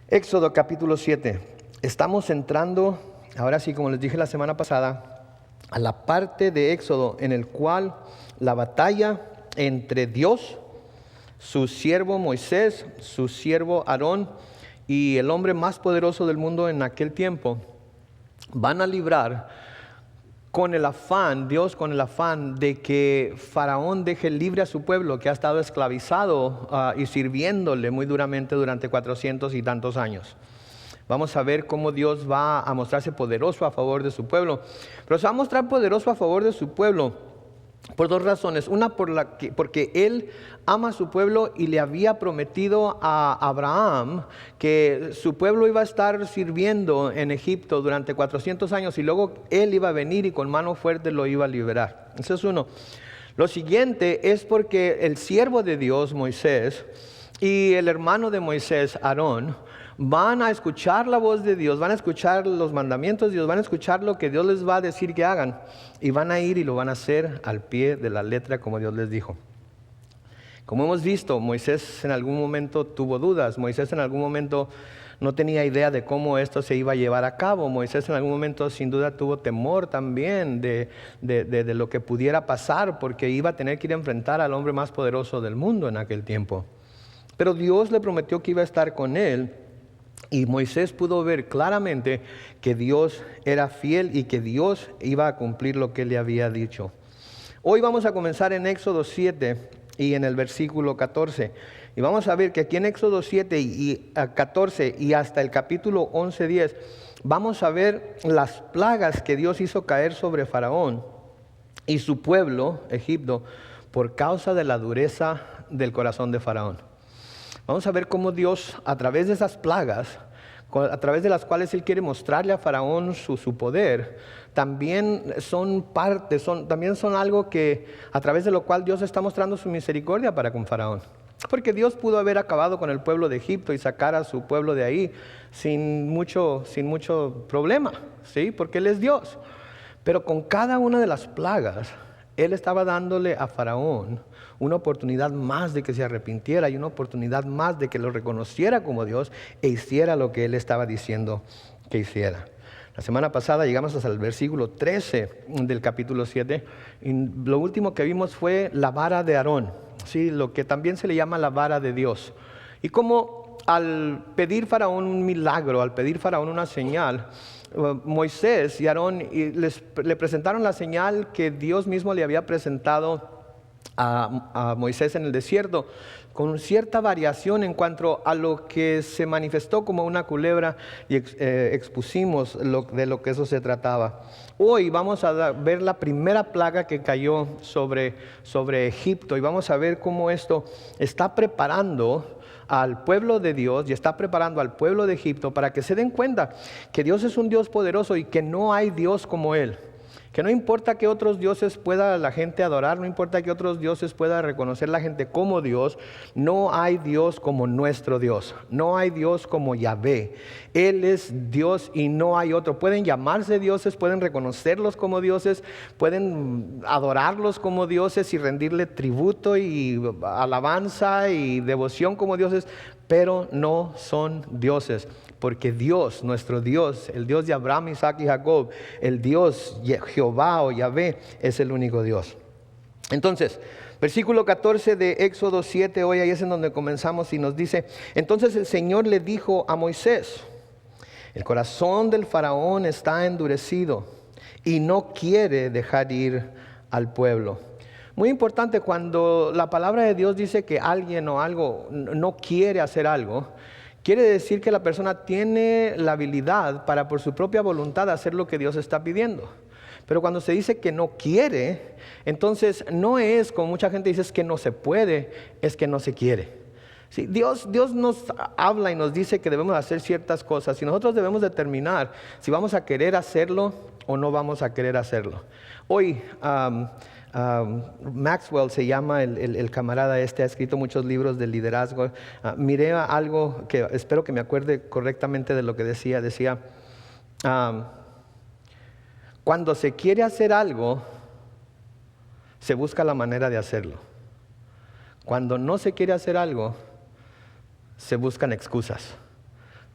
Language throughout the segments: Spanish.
Éxodo capítulo 7. Estamos entrando, ahora sí, como les dije la semana pasada, a la parte de Éxodo en el cual la batalla entre Dios, su siervo Moisés, su siervo Aarón y el hombre más poderoso del mundo en aquel tiempo van a librar con el afán, Dios con el afán de que Faraón deje libre a su pueblo que ha estado esclavizado y sirviéndole muy duramente durante 400 y tantos años. Vamos a ver cómo Dios va a mostrarse poderoso a favor de su pueblo. Pero se va a mostrar poderoso a favor de su pueblo por dos razones. Una, porque Él ama a su pueblo y le había prometido a Abraham que su pueblo iba a estar sirviendo en Egipto durante 400 años y luego Él iba a venir y con mano fuerte lo iba a liberar. Eso es uno. Lo siguiente es porque el siervo de Dios, Moisés, y el hermano de Moisés, Aarón, van a escuchar la voz de Dios, van a escuchar los mandamientos de Dios, van a escuchar lo que Dios les va a decir que hagan y van a ir y lo van a hacer al pie de la letra como Dios les dijo. Como hemos visto, Moisés en algún momento tuvo dudas, Moisés en algún momento no tenía idea de cómo esto se iba a llevar a cabo, Moisés en algún momento sin duda tuvo temor también de lo que pudiera pasar porque iba a tener que ir a enfrentar al hombre más poderoso del mundo en aquel tiempo. Pero Dios le prometió que iba a estar con él. Y Moisés pudo ver claramente que Dios era fiel y que Dios iba a cumplir lo que él le había dicho. Hoy vamos a comenzar en Éxodo 7 y en el versículo 14. Y vamos a ver que aquí en Éxodo 7 y 14 y hasta el capítulo 11, 10, vamos a ver las plagas que Dios hizo caer sobre Faraón y su pueblo, Egipto, por causa de la dureza del corazón de Faraón. Vamos a ver cómo Dios, a través de esas plagas, a través de las cuales Él quiere mostrarle a Faraón su poder, también son algo que, a través de lo cual Dios está mostrando su misericordia para con Faraón. Porque Dios pudo haber acabado con el pueblo de Egipto y sacar a su pueblo de ahí sin mucho problema, ¿sí? Porque Él es Dios. Pero con cada una de las plagas, Él estaba dándole a Faraón una oportunidad más de que se arrepintiera y una oportunidad más de que lo reconociera como Dios e hiciera lo que Él estaba diciendo que hiciera. La semana pasada llegamos hasta el versículo 13 del capítulo 7 y lo último que vimos fue la vara de Aarón, ¿sí? Lo que también se le llama la vara de Dios. Y como al pedir Faraón un milagro, al pedir Faraón una señal, Moisés y Aarón le presentaron la señal que Dios mismo le había presentado a Moisés en el desierto, con cierta variación en cuanto a lo que se manifestó como una culebra y expusimos de lo que eso se trataba. Hoy vamos a ver la primera plaga que cayó sobre Egipto y vamos a ver cómo esto está preparando al pueblo de Dios y está preparando al pueblo de Egipto para que se den cuenta que Dios es un Dios poderoso y que no hay Dios como Él. Que no importa que otros dioses pueda la gente adorar, no importa que otros dioses pueda reconocer la gente como Dios, no hay Dios como nuestro Dios, no hay Dios como Yahvé. Él es Dios y no hay otro. Pueden llamarse dioses, pueden reconocerlos como dioses, pueden adorarlos como dioses y rendirle tributo y alabanza y devoción como dioses, pero no son dioses. Porque Dios, nuestro Dios, el Dios de Abraham, Isaac y Jacob, el Dios Jehová o Yahvé, es el único Dios. Entonces, versículo 14 de Éxodo 7, hoy ahí es en donde comenzamos y nos dice: entonces el Señor le dijo a Moisés: el corazón del faraón está endurecido y no quiere dejar ir al pueblo. Muy importante, cuando la palabra de Dios dice que alguien o algo no quiere hacer algo, quiere decir que la persona tiene la habilidad para por su propia voluntad hacer lo que Dios está pidiendo. Pero cuando se dice que no quiere, entonces no es, como mucha gente dice, es que no se puede, es que no se quiere. Sí, Dios nos habla y nos dice que debemos hacer ciertas cosas y nosotros debemos determinar si vamos a querer hacerlo o no vamos a querer hacerlo. Hoy Maxwell se llama el camarada ha escrito muchos libros de liderazgo. Miré algo que espero que me acuerde correctamente de lo que decía. Cuando se quiere hacer algo, se busca la manera de hacerlo. Cuando no se quiere hacer algo, se buscan excusas.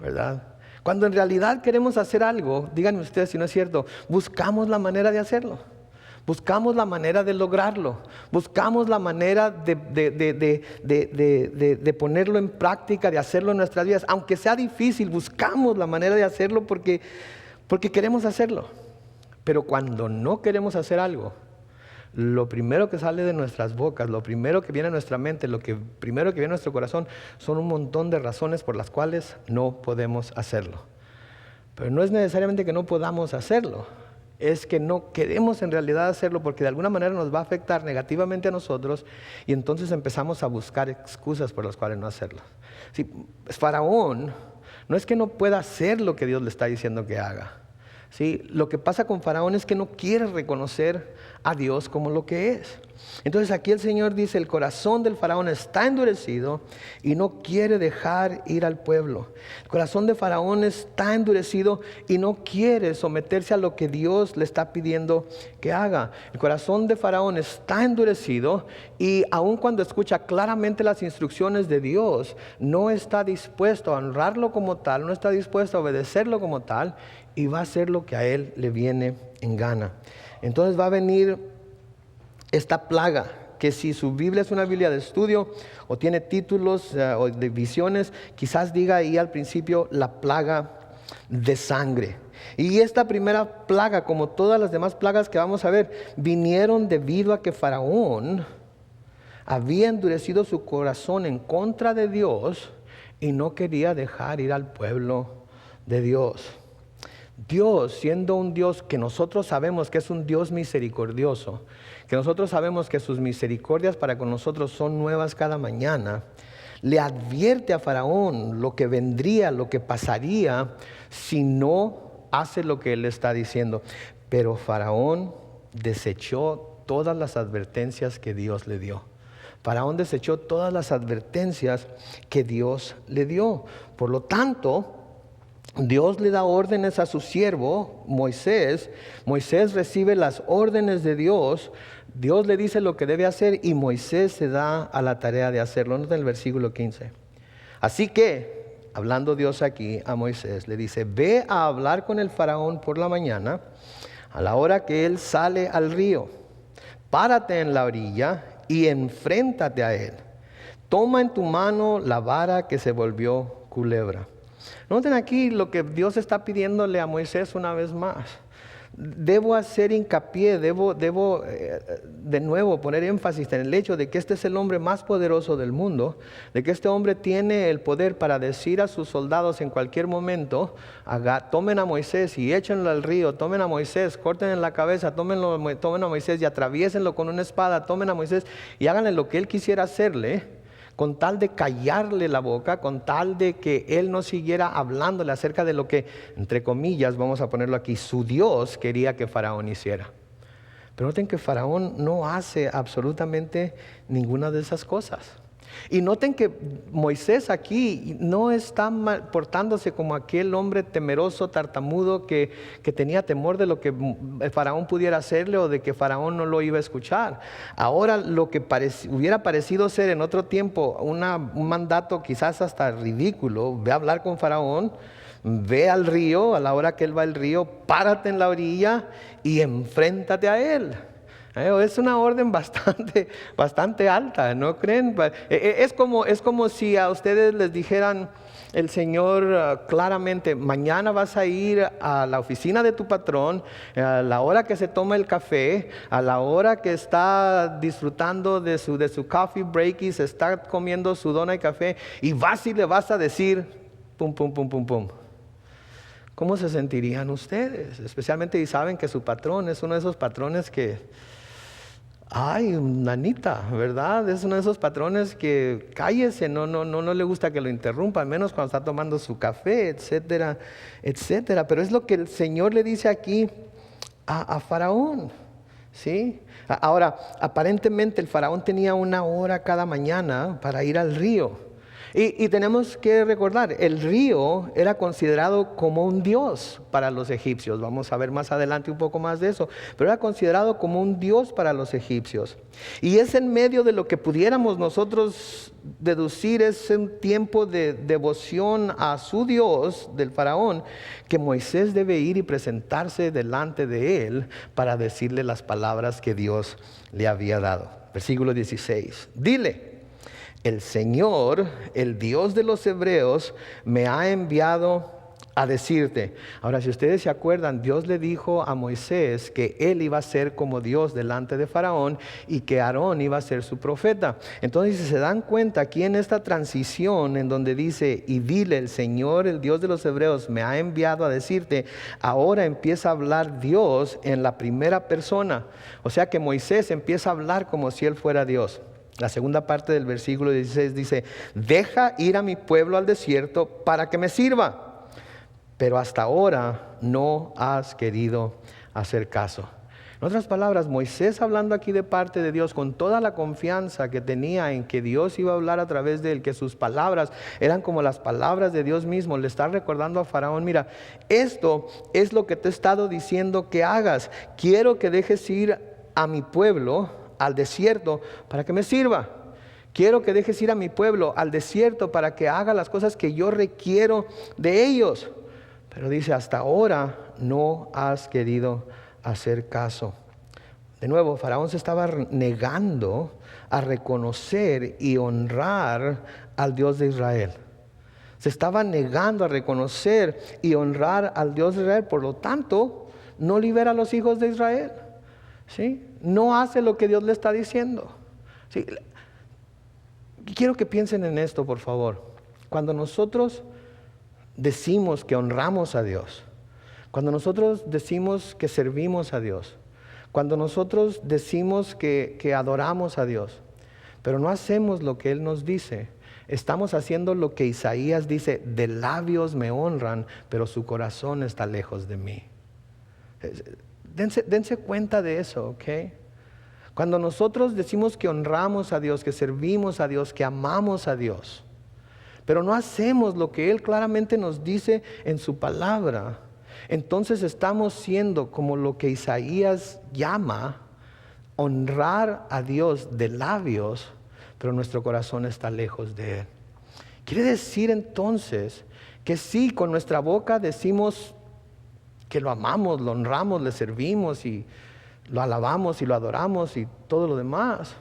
¿verdad? Cuando en realidad queremos hacer algo, díganme ustedes si no es cierto, buscamos la manera de hacerlo. Buscamos la manera de lograrlo. Buscamos la manera de ponerlo en práctica, de hacerlo en nuestras vidas. Aunque sea difícil, buscamos la manera de hacerlo porque queremos hacerlo. Pero cuando no queremos hacer algo, lo primero que sale de nuestras bocas, lo primero que viene a nuestra mente, lo primero que viene a nuestro corazón, son un montón de razones por las cuales no podemos hacerlo. Pero no es necesariamente que no podamos hacerlo, es que no queremos en realidad hacerlo porque de alguna manera nos va a afectar negativamente a nosotros y entonces empezamos a buscar excusas por las cuales no hacerlo. Sí, Faraón no es que no pueda hacer lo que Dios le está diciendo que haga. ¿Sí? Lo que pasa con Faraón es que no quiere reconocer a Dios como lo que es. Entonces aquí el Señor dice, el corazón del Faraón está endurecido y no quiere dejar ir al pueblo. El corazón de Faraón está endurecido y no quiere someterse a lo que Dios le está pidiendo que haga. El corazón de Faraón está endurecido y aun cuando escucha claramente las instrucciones de Dios, no está dispuesto a honrarlo como tal, no está dispuesto a obedecerlo como tal, y va a hacer lo que a él le viene en gana. Entonces va a venir esta plaga, que si su Biblia es una Biblia de estudio o tiene títulos o de visiones, quizás diga ahí al principio la plaga de sangre. Y esta primera plaga, como todas las demás plagas que vamos a ver, vinieron debido a que Faraón había endurecido su corazón en contra de Dios y no quería dejar ir al pueblo de Dios. Dios, siendo un Dios que nosotros sabemos que es un Dios misericordioso, que nosotros sabemos que sus misericordias para con nosotros son nuevas cada mañana, le advierte a Faraón lo que vendría, lo que pasaría si no hace lo que él está diciendo. Pero Faraón desechó todas las advertencias que Dios le dio. Faraón desechó todas las advertencias que Dios le dio. Por lo tanto, Dios le da órdenes a su siervo, Moisés. Moisés recibe las órdenes de Dios. Dios le dice lo que debe hacer y Moisés se da a la tarea de hacerlo. Nota el versículo 15. Así que, hablando Dios aquí a Moisés, le dice, ve a hablar con el faraón por la mañana, a la hora que él sale al río. Párate en la orilla y enfréntate a él. Toma en tu mano la vara que se volvió culebra. Noten aquí lo que Dios está pidiéndole a Moisés una vez más. Debo hacer hincapié, debo de nuevo poner énfasis en el hecho de que este es el hombre más poderoso del mundo, de que este hombre tiene el poder para decir a sus soldados en cualquier momento, tomen a Moisés y échenlo al río, tomen a Moisés, corten en la cabeza, tomen a Moisés y atraviésenlo con una espada, tomen a Moisés y háganle lo que él quisiera hacerle, con tal de callarle la boca, con tal de que él no siguiera hablándole acerca de lo que, entre comillas, vamos a ponerlo aquí, su Dios quería que Faraón hiciera. Pero noten que Faraón no hace absolutamente ninguna de esas cosas. Y noten que Moisés aquí no está portándose como aquel hombre temeroso, tartamudo, que tenía temor de lo que el faraón pudiera hacerle o de que Faraón no lo iba a escuchar. Ahora lo que hubiera parecido ser en otro tiempo un mandato quizás hasta ridículo, ve a hablar con Faraón, ve al río, a la hora que él va al río, párate en la orilla y enfréntate a él. Es una orden bastante alta, ¿no creen? Es como si a ustedes les dijeran el Señor claramente, mañana vas a ir a la oficina de tu patrón, a la hora que se toma el café, a la hora que está disfrutando de su coffee break y se está comiendo su dona y café, y vas y le vas a decir, pum, pum, pum, pum, pum. ¿Cómo se sentirían ustedes? Especialmente si saben que su patrón es uno de esos patrones que... Ay, nanita, ¿verdad? Es uno de esos patrones que cállese, no le gusta que lo interrumpa, menos cuando está tomando su café, etcétera, etcétera. Pero es lo que el Señor le dice aquí a Faraón, ¿sí? Ahora, aparentemente el Faraón tenía 1 hora cada mañana para ir al río. Y tenemos que recordar, el río era considerado como un dios para los egipcios. Vamos a ver más adelante un poco más de eso. Pero era considerado como un dios para los egipcios. Y es en medio de lo que pudiéramos nosotros deducir, es un tiempo de devoción a su Dios, del faraón, que Moisés debe ir y presentarse delante de él para decirle las palabras que Dios le había dado. Versículo 16. Dile: el Señor, el Dios de los hebreos, me ha enviado a decirte. Ahora, si ustedes se acuerdan, Dios le dijo a Moisés que él iba a ser como Dios delante de Faraón y que Aarón iba a ser su profeta. Entonces, si se dan cuenta aquí en esta transición en donde dice, y dile, el Señor, el Dios de los hebreos, me ha enviado a decirte, ahora empieza a hablar Dios en la primera persona. O sea que Moisés empieza a hablar como si él fuera Dios. La segunda parte del versículo 16 dice: deja ir a mi pueblo al desierto para que me sirva, pero hasta ahora no has querido hacer caso. En otras palabras, Moisés hablando aquí de parte de Dios con toda la confianza que tenía en que Dios iba a hablar a través de él, que sus palabras eran como las palabras de Dios mismo, le está recordando a Faraón: mira, esto es lo que te he estado diciendo que hagas. Quiero que dejes ir a mi pueblo al desierto para que me sirva. Quiero que dejes ir a mi pueblo al desierto para que haga las cosas que yo requiero de ellos. Pero dice, hasta ahora no has querido hacer caso. De nuevo, Faraón se estaba negando a reconocer y honrar al Dios de Israel. Se estaba negando a reconocer y honrar al Dios de Israel. Por lo tanto, no libera a los hijos de Israel. ¿Sí? No hace lo que Dios le está diciendo. ¿Sí? Quiero que piensen en esto, por favor. Cuando nosotros decimos que honramos a Dios, cuando nosotros decimos que servimos a Dios, cuando nosotros decimos que adoramos a Dios, pero no hacemos lo que Él nos dice, estamos haciendo lo que Isaías dice: de labios me honran, pero su corazón está lejos de mí. Dense cuenta de eso, ¿ok? Cuando nosotros decimos que honramos a Dios, que servimos a Dios, que amamos a Dios, pero no hacemos lo que Él claramente nos dice en su palabra, entonces estamos siendo como lo que Isaías llama honrar a Dios de labios, pero nuestro corazón está lejos de Él. Quiere decir entonces que sí, con nuestra boca decimos que lo amamos, lo honramos, le servimos y lo alabamos y lo adoramos y todo lo demás,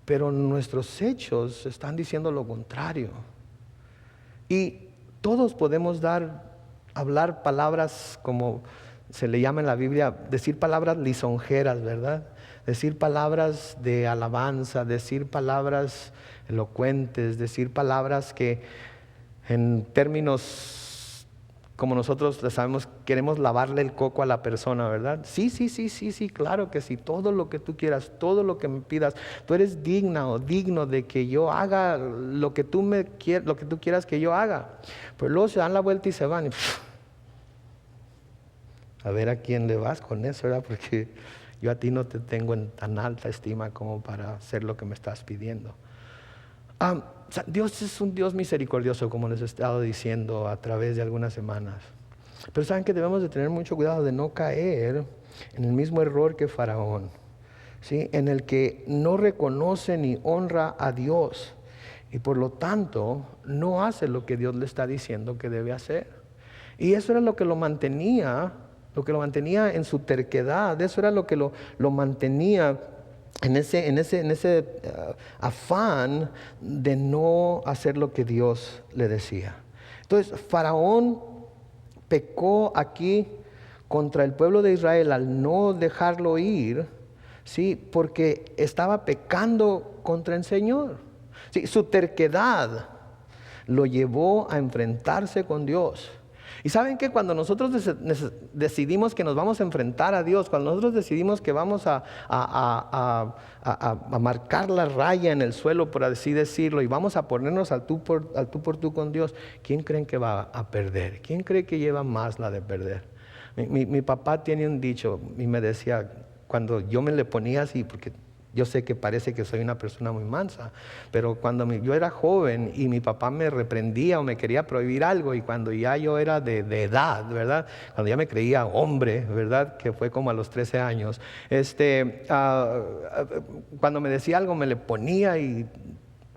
pero nuestros hechos están diciendo lo contrario. Y todos podemos hablar palabras, como se le llama en la Biblia, decir palabras lisonjeras, ¿verdad? Decir palabras de alabanza, decir palabras elocuentes, decir palabras que en términos como nosotros le sabemos, queremos lavarle el coco a la persona, ¿verdad? Sí, claro que sí, todo lo que tú quieras, todo lo que me pidas, tú eres digna o digno de que yo haga lo que tú quieras que yo haga. Pero luego se dan la vuelta y se van. A ver a quién le vas con eso, ¿verdad? Porque yo a ti no te tengo en tan alta estima como para hacer lo que me estás pidiendo. Dios es un Dios misericordioso, como les he estado diciendo a través de algunas semanas. Pero saben que debemos de tener mucho cuidado de no caer en el mismo error que Faraón, ¿sí? En el que no reconoce ni honra a Dios y por lo tanto no hace lo que Dios le está diciendo que debe hacer. Y eso era lo que lo mantenía en su terquedad, eso era lo que lo mantenía en ese afán de no hacer lo que Dios le decía. Entonces, Faraón pecó aquí contra el pueblo de Israel al no dejarlo ir, ¿sí? Porque estaba pecando contra el Señor. ¿Sí? Su terquedad lo llevó a enfrentarse con Dios. Y saben que cuando nosotros decidimos que nos vamos a enfrentar a Dios, cuando nosotros decidimos que vamos a marcar la raya en el suelo, por así decirlo, y vamos a ponernos al tú por tú con Dios, ¿quién creen que va a perder? ¿Quién cree que lleva más la de perder? Mi papá tiene un dicho y me decía, cuando yo me le ponía así, porque Yo sé que parece que soy una persona muy mansa, pero cuando yo era joven y mi papá me reprendía o me quería prohibir algo, y cuando ya yo era de edad, ¿verdad? Cuando ya me creía hombre, ¿verdad? Que fue como a los 13 años. Cuando me decía algo me le ponía y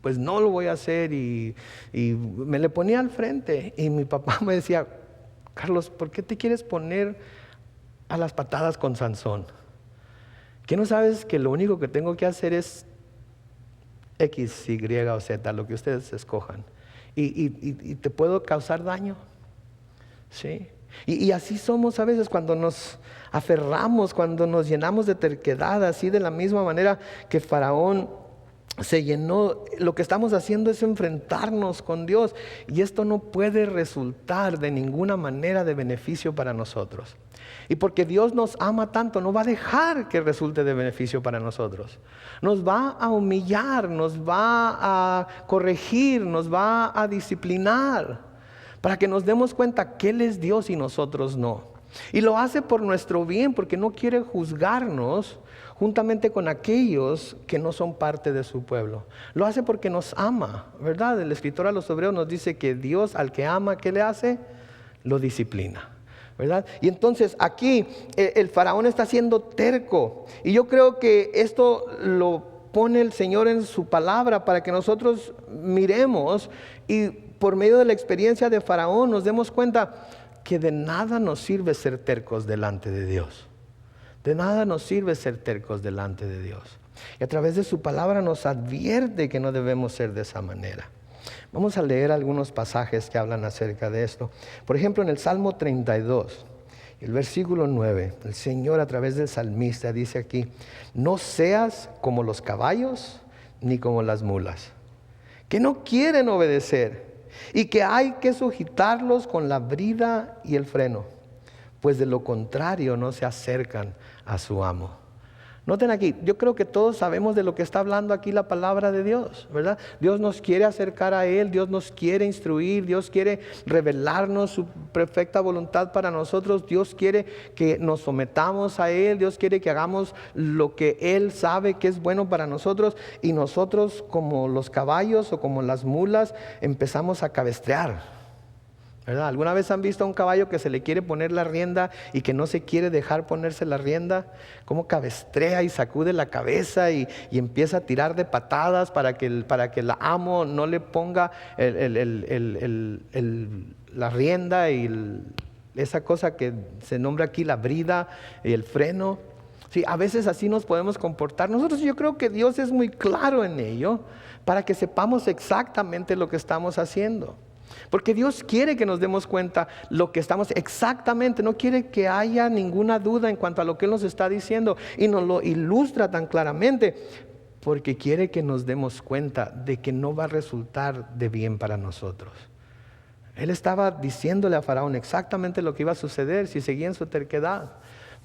pues no lo voy a hacer, y me le ponía al frente. Y mi papá me decía: Carlos, ¿por qué te quieres poner a las patadas con Sansón? ¿Qué no sabes que lo único que tengo que hacer es X, Y o Z, lo que ustedes escojan? Y te puedo causar daño. ¿Sí? Y así somos a veces cuando nos aferramos, cuando nos llenamos de terquedad, así de la misma manera que Faraón se llenó. Lo que estamos haciendo es enfrentarnos con Dios, y esto no puede resultar de ninguna manera de beneficio para nosotros. Y porque Dios nos ama tanto, no va a dejar que resulte de beneficio para nosotros. Nos va a humillar, nos va a corregir, nos va a disciplinar, para que nos demos cuenta que Él es Dios y nosotros no. Y lo hace por nuestro bien, porque no quiere juzgarnos juntamente con aquellos que no son parte de su pueblo. Lo hace porque nos ama, ¿verdad? El escritor a los Hebreos nos dice que Dios al que ama, ¿qué le hace? Lo disciplina, ¿verdad? Y entonces aquí el faraón está siendo terco, y yo creo que esto lo pone el Señor en su palabra para que nosotros miremos, y por medio de la experiencia de Faraón nos demos cuenta que de nada nos sirve ser tercos delante de Dios. De nada nos sirve ser tercos delante de Dios. Y a través de su palabra nos advierte que no debemos ser de esa manera. Vamos a leer algunos pasajes que hablan acerca de esto. Por ejemplo, en el Salmo 32, el versículo 9, el Señor a través del salmista dice aquí: no seas como los caballos ni como las mulas, que no quieren obedecer, y que hay que sujetarlos con la brida y el freno, pues de lo contrario no se acercan a su amo. Noten aquí, yo creo que todos sabemos de lo que está hablando aquí la palabra de Dios, ¿verdad? Dios nos quiere acercar a Él, Dios nos quiere instruir, Dios quiere revelarnos su perfecta voluntad para nosotros, Dios quiere que nos sometamos a Él, Dios quiere que hagamos lo que Él sabe que es bueno para nosotros, y nosotros, como los caballos o como las mulas, empezamos a cabestrear, ¿verdad? ¿Alguna vez han visto a un caballo que se le quiere poner la rienda y que no se quiere dejar ponerse la rienda? Cómo cabestrea y sacude la cabeza y empieza a tirar de patadas para que el amo no le ponga la rienda y esa cosa que se nombra aquí la brida y el freno. Sí, a veces así nos podemos comportar. Nosotros, yo creo que Dios es muy claro en ello, para que sepamos exactamente lo que estamos haciendo. Porque Dios quiere que nos demos cuenta lo que estamos exactamente, no quiere que haya ninguna duda en cuanto a lo que Él nos está diciendo, y nos lo ilustra tan claramente, porque quiere que nos demos cuenta de que no va a resultar de bien para nosotros. Él estaba diciéndole a Faraón exactamente lo que iba a suceder si seguía en su terquedad.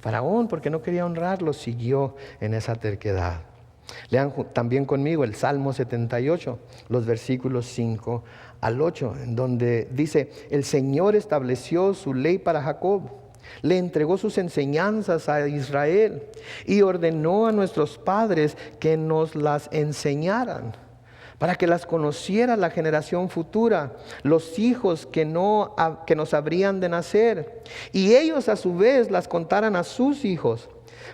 Faraón, porque no quería honrarlo, siguió en esa terquedad. Lean también conmigo el Salmo 78, los versículos 5 al 8, en donde dice: el Señor estableció su ley para Jacob, le entregó sus enseñanzas a Israel, y ordenó a nuestros padres que nos las enseñaran, para que las conociera la generación futura, los hijos que nos habrían de nacer, y ellos a su vez las contaran a sus hijos,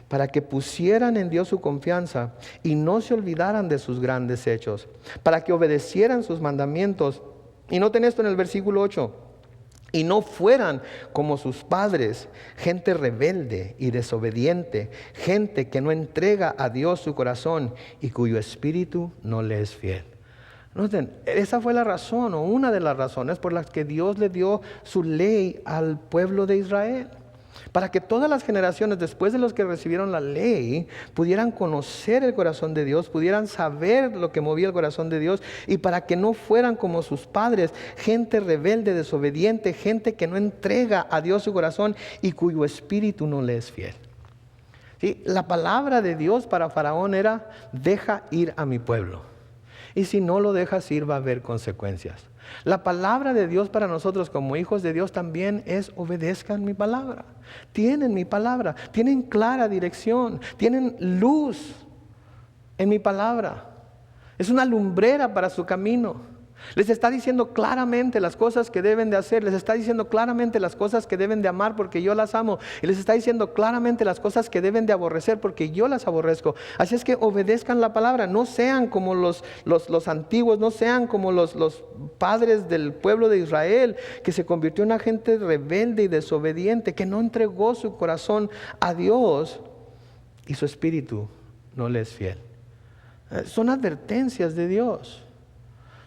para que pusieran en Dios su confianza y no se olvidaran de sus grandes hechos, para que obedecieran sus mandamientos. Y noten esto en el versículo 8: y no fueran como sus padres, gente rebelde y desobediente, gente que no entrega a Dios su corazón y cuyo espíritu no le es fiel. Noten, esa fue la razón, o una de las razones por las que Dios le dio su ley al pueblo de Israel, para que todas las generaciones después de los que recibieron la ley pudieran conocer el corazón de Dios, pudieran saber lo que movía el corazón de Dios, y para que no fueran como sus padres, gente rebelde, desobediente, gente que no entrega a Dios su corazón y cuyo espíritu no le es fiel. ¿Sí? La palabra de Dios para Faraón era: deja ir a mi pueblo, y si no lo dejas ir va a haber consecuencias. La palabra de Dios para nosotros como hijos de Dios también es: obedezcan mi palabra. Tienen mi palabra, tienen clara dirección, tienen luz en mi palabra. Es una lumbrera para su camino. Les está diciendo claramente las cosas que deben de hacer. Les está diciendo claramente las cosas que deben de amar porque yo las amo. Y les está diciendo claramente las cosas que deben de aborrecer porque yo las aborrezco. Así es que obedezcan la palabra. No sean como los antiguos. No sean como los padres del pueblo de Israel, que se convirtió en una gente rebelde y desobediente, que no entregó su corazón a Dios y su espíritu no le es fiel. Son advertencias de Dios.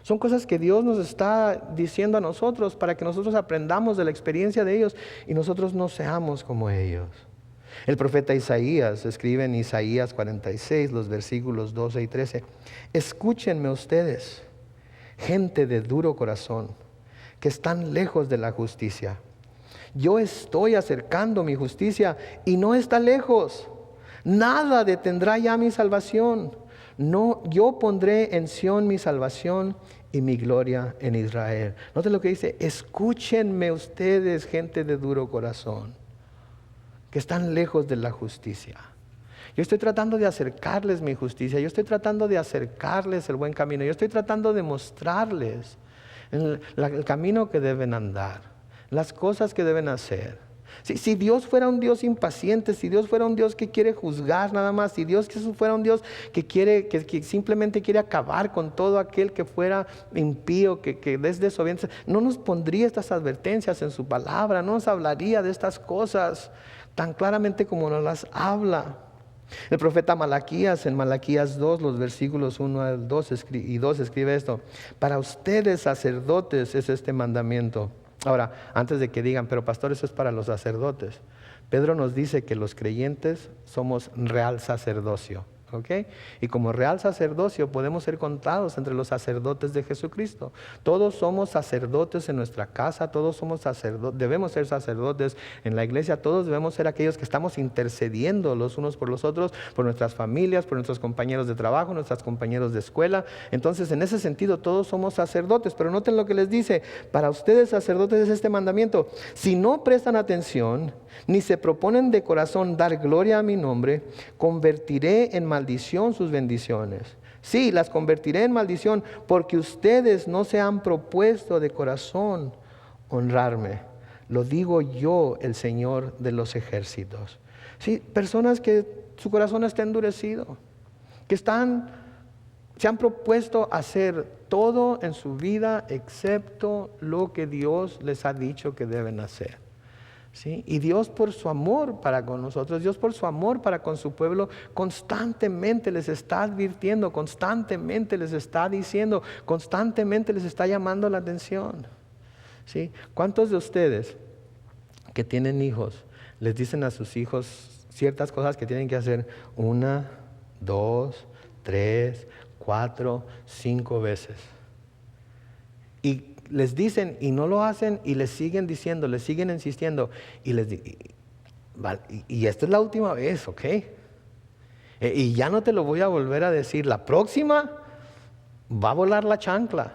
Son cosas que Dios nos está diciendo a nosotros para que nosotros aprendamos de la experiencia de ellos y nosotros no seamos como ellos. El profeta Isaías escribe en Isaías 46, los versículos 12 y 13. Escúchenme ustedes, gente de duro corazón, que están lejos de la justicia. Yo estoy acercando mi justicia y no está lejos. Nada detendrá ya mi salvación. No, yo pondré en Sión mi salvación y mi gloria en Israel. Noten lo que dice: escúchenme ustedes, gente de duro corazón, que están lejos de la justicia. Yo estoy tratando de acercarles mi justicia. Yo estoy tratando de acercarles el buen camino. Yo estoy tratando de mostrarles el camino que deben andar, las cosas que deben hacer. Si Dios fuera un Dios impaciente, si Dios fuera un Dios que quiere juzgar nada más, si Dios fuera un Dios que simplemente quiere acabar con todo aquel que fuera impío, que es desobediente, no nos pondría estas advertencias en su palabra, no nos hablaría de estas cosas tan claramente como nos las habla. El profeta Malaquías, en Malaquías 2, los versículos 1 al 2 y 2 escribe esto: para ustedes sacerdotes es este mandamiento. Ahora, antes de que digan, pero pastor, eso es para los sacerdotes, Pedro nos dice que los creyentes somos real sacerdocio. ¿Okay? Y como real sacerdocio podemos ser contados entre los sacerdotes de Jesucristo. Todos somos sacerdotes en nuestra casa, todos somos sacerdotes, debemos ser sacerdotes en la iglesia, todos debemos ser aquellos que estamos intercediendo los unos por los otros, por nuestras familias, por nuestros compañeros de trabajo, nuestros compañeros de escuela. Entonces, en ese sentido, todos somos sacerdotes. Pero noten lo que les dice: para ustedes sacerdotes es este mandamiento: si no prestan atención, ni se proponen de corazón dar gloria a mi nombre, convertiré en maldición sus bendiciones. Sí, las convertiré en maldición, porque ustedes no se han propuesto de corazón honrarme. Lo digo yo, el Señor de los ejércitos. Sí, personas que su corazón está endurecido, que se han propuesto hacer todo en su vida excepto lo que Dios les ha dicho que deben hacer. ¿Sí? Y Dios, por su amor para con nosotros, Dios por su amor para con su pueblo, constantemente les está advirtiendo, constantemente les está diciendo, constantemente les está llamando la atención. ¿Sí? ¿Cuántos de ustedes que tienen hijos les dicen a sus hijos ciertas cosas que tienen que hacer 1, 2, 3, 4, 5 veces? Y les dicen y no lo hacen, y les siguen diciendo, les siguen insistiendo, y esta es la última vez, ¿ok? Y ya no te lo voy a volver a decir. La próxima va a volar la chancla.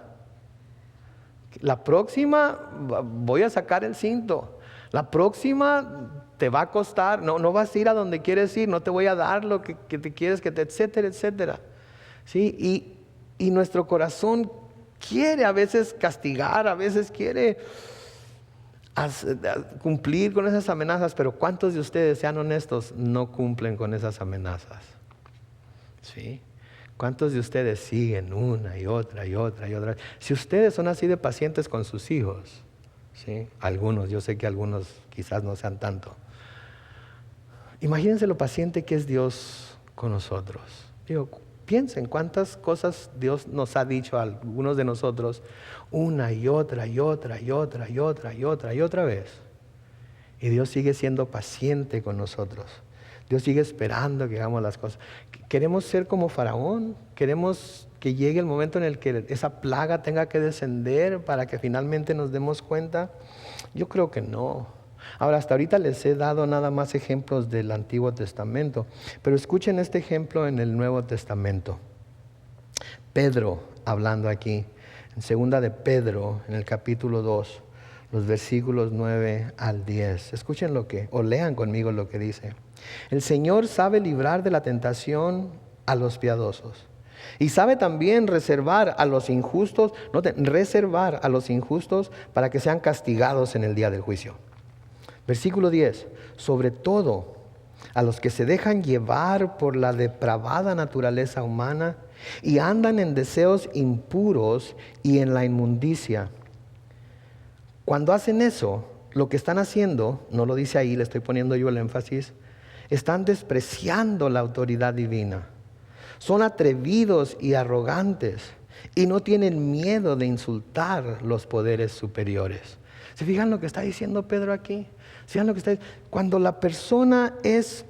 La próxima voy a sacar el cinto. La próxima te va a costar, no vas a ir a donde quieres ir, no te voy a dar lo que te quieres, etcétera, etcétera. ¿Sí? Y nuestro corazón quiere a veces castigar, a veces quiere cumplir con esas amenazas, pero ¿cuántos de ustedes, sean honestos, no cumplen con esas amenazas? ¿Sí? ¿Cuántos de ustedes siguen una y otra y otra y otra? Si ustedes son así de pacientes con sus hijos, ¿sí? Algunos, yo sé que algunos quizás no sean tanto. Imagínense lo paciente que es Dios con nosotros. Piensen cuántas cosas Dios nos ha dicho a algunos de nosotros una y otra y otra y otra y otra y otra y otra vez. Y Dios sigue siendo paciente con nosotros. Dios sigue esperando que hagamos las cosas. Queremos ser como Faraón. Queremos que llegue el momento en el que esa plaga tenga que descender para que finalmente nos demos cuenta. Yo creo que no. Ahora, hasta ahorita les he dado nada más ejemplos del Antiguo Testamento, pero escuchen este ejemplo en el Nuevo Testamento. Pedro, hablando aquí, en segunda de Pedro, en el capítulo 2, los versículos 9 al 10. Escuchen o lean conmigo lo que dice. El Señor sabe librar de la tentación a los piadosos. Y sabe también reservar a los injustos, noten, reservar a los injustos para que sean castigados en el día del juicio. Versículo 10, sobre todo a los que se dejan llevar por la depravada naturaleza humana y andan en deseos impuros y en la inmundicia. Cuando hacen eso, lo que están haciendo, no lo dice ahí, le estoy poniendo yo el énfasis, están despreciando la autoridad divina. Son atrevidos y arrogantes y no tienen miedo de insultar los poderes superiores. ¿Se fijan lo que está diciendo Pedro aquí? ¿Se fijan lo que está diciendo? Cuando la persona es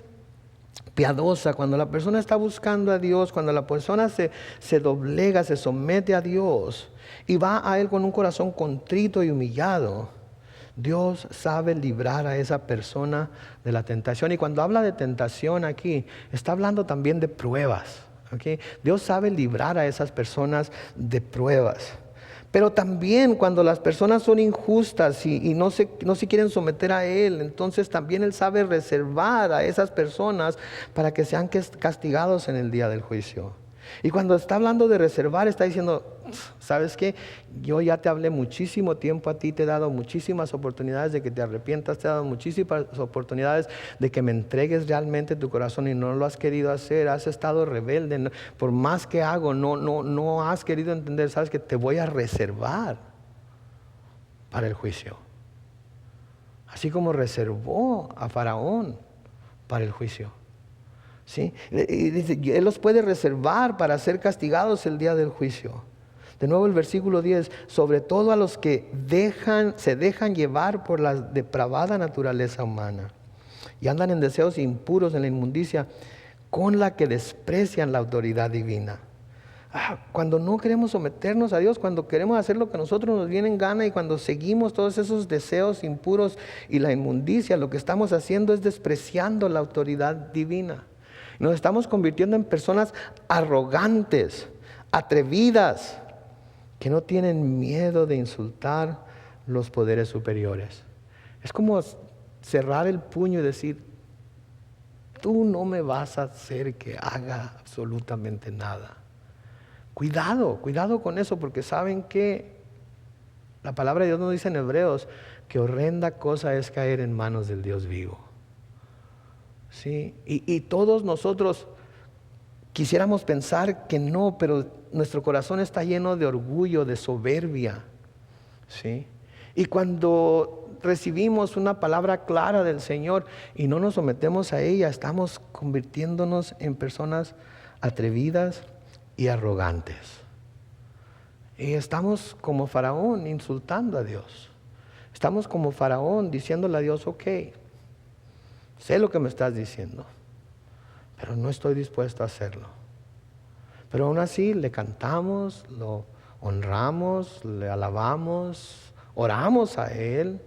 piadosa, cuando la persona está buscando a Dios, cuando la persona se doblega, se somete a Dios y va a Él con un corazón contrito y humillado, Dios sabe librar a esa persona de la tentación. Y cuando habla de tentación aquí, está hablando también de pruebas. ¿Okay? Dios sabe librar a esas personas de pruebas. Pero también cuando las personas son injustas y no se quieren someter a Él, entonces también Él sabe reservar a esas personas para que sean castigados en el día del juicio. Y cuando está hablando de reservar, está diciendo, ¿sabes qué? Yo ya te hablé muchísimo tiempo a ti, te he dado muchísimas oportunidades de que te arrepientas, te he dado muchísimas oportunidades de que me entregues realmente tu corazón y no lo has querido hacer, has estado rebelde, por más que hago, no has querido entender, sabes que te voy a reservar para el juicio. Así como reservó a Faraón para el juicio. ¿Sí? Y dice, Él los puede reservar para ser castigados el día del juicio. De nuevo el versículo 10, sobre todo a los que se dejan llevar por la depravada naturaleza humana y andan en deseos impuros, en la inmundicia, con la que desprecian la autoridad divina. Cuando no queremos someternos a Dios, cuando queremos hacer lo que a nosotros nos viene en gana y cuando seguimos todos esos deseos impuros y la inmundicia, lo que estamos haciendo es despreciando la autoridad divina. Nos estamos convirtiendo en personas arrogantes, atrevidas, que no tienen miedo de insultar los poderes superiores. Es como cerrar el puño y decir, tú no me vas a hacer que haga absolutamente nada. Cuidado con eso, porque saben que la palabra de Dios nos dice en Hebreos que horrenda cosa es caer en manos del Dios vivo. ¿Sí? Y todos nosotros quisiéramos pensar que no, pero nuestro corazón está lleno de orgullo, de soberbia. ¿Sí? Y cuando recibimos una palabra clara del Señor y no nos sometemos a ella, estamos convirtiéndonos en personas atrevidas y arrogantes. Y estamos como Faraón insultando a Dios. Estamos como Faraón diciéndole a Dios, ok, sé lo que me estás diciendo, pero no estoy dispuesto a hacerlo. Pero aún así le cantamos, lo honramos, le alabamos, oramos a Él,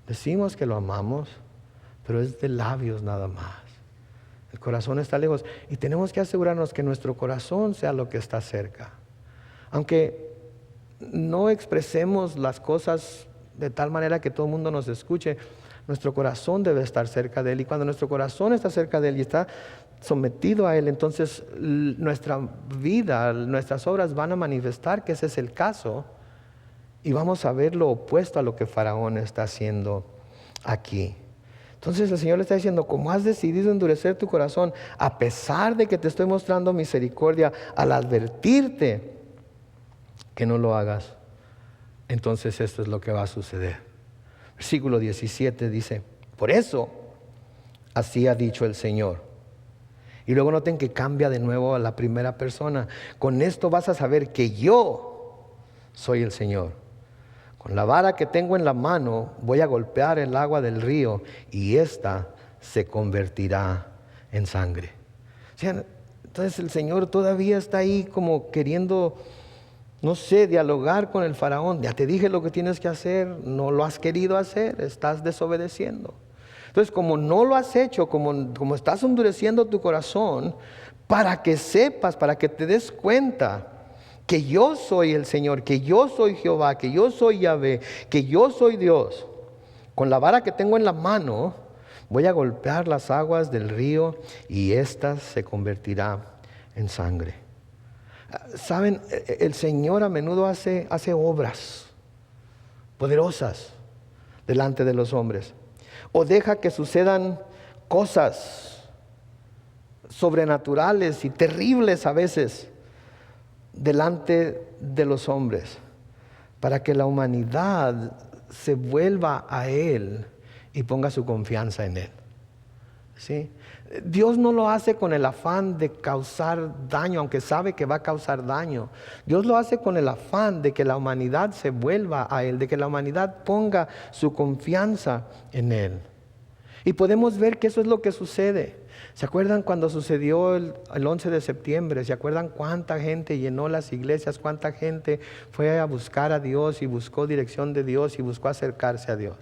decimos que lo amamos, pero es de labios nada más. El corazón está lejos y tenemos que asegurarnos que nuestro corazón sea lo que está cerca. Aunque no expresemos las cosas de tal manera que todo el mundo nos escuche, nuestro corazón debe estar cerca de Él. Y cuando nuestro corazón está cerca de Él y está sometido a Él, entonces nuestra vida, nuestras obras van a manifestar que ese es el caso. Y vamos a ver lo opuesto a lo que Faraón está haciendo aquí. Entonces el Señor le está diciendo, como has decidido endurecer tu corazón, a pesar de que te estoy mostrando misericordia, al advertirte que no lo hagas, entonces esto es lo que va a suceder. Versículo 17 dice, por eso, así ha dicho el Señor. Y luego noten que cambia de nuevo a la primera persona. Con esto vas a saber que yo soy el Señor. Con la vara que tengo en la mano voy a golpear el agua del río y ésta se convertirá en sangre. O sea, entonces el Señor todavía está ahí como queriendo, no sé, dialogar con el faraón. Ya te dije lo que tienes que hacer, no lo has querido hacer, estás desobedeciendo. Entonces, como no lo has hecho, como estás endureciendo tu corazón, para que sepas, para que te des cuenta que yo soy el Señor, que yo soy Jehová, que yo soy Yahvé, que yo soy Dios. Con la vara que tengo en la mano, voy a golpear las aguas del río y ésta se convertirá en sangre. Saben, el Señor a menudo hace obras poderosas delante de los hombres, o deja que sucedan cosas sobrenaturales y terribles a veces delante de los hombres, para que la humanidad se vuelva a Él y ponga su confianza en Él. ¿Sí? Dios no lo hace con el afán de causar daño, aunque sabe que va a causar daño. Dios lo hace con el afán de que la humanidad se vuelva a Él, de que la humanidad ponga su confianza en Él. Y podemos ver que eso es lo que sucede. ¿Se acuerdan cuando sucedió el 11 de septiembre? ¿Se acuerdan cuánta gente llenó las iglesias? ¿Cuánta gente fue a buscar a Dios y buscó dirección de Dios y buscó acercarse a Dios?